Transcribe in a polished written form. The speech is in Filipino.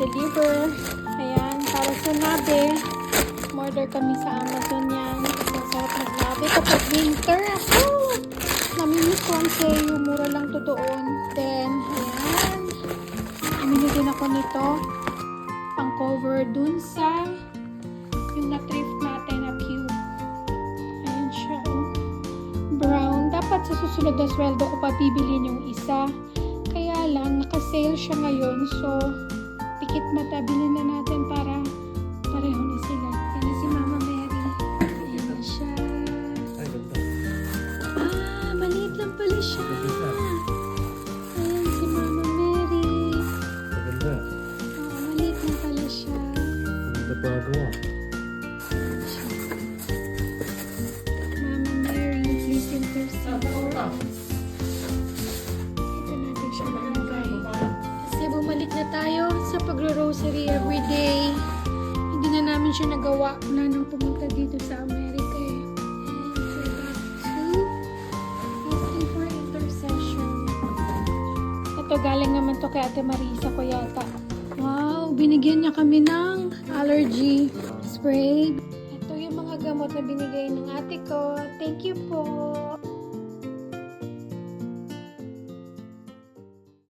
nagde-deliver. Ayan, para sa nabe. Order kami sa Amazon yan. Masarap magnabe kapag winter. Oh! Namimiss ko ang sayo. Mura lang to doon. Then, ayan. Amini din ako nito. Pang cover dun sa yung na-thrift natin na cube. Ayan siya. Oh. Brown. Dapat sa susunod na sweldo ko pa bibilin yung isa. Kaya lang, naka-sale siya ngayon. So, pikit mata. Bilhin na natin para pareho na sila. Yan na si Mama Mary. Ayan na siya. Ah, maliit lang pala siya. Ayan si Mama Mary. Maganda. Oo, maliit lang pala siya. Maganda pa gawa. Mama Mary, please intercede for us. Ito natin siya malagay. Kasi bumalik na tayo sa pagro-rosary everyday. Hindi na namin siya nagawa na nung pumunta dito sa Amerika eh. And we're back to asking for intercession. Ito galing naman to kay Ate Marisa ko yata. Wow, binigyan niya kami ng allergy spray. Ito yung mga gamot na binigay ng ate ko. Thank you po.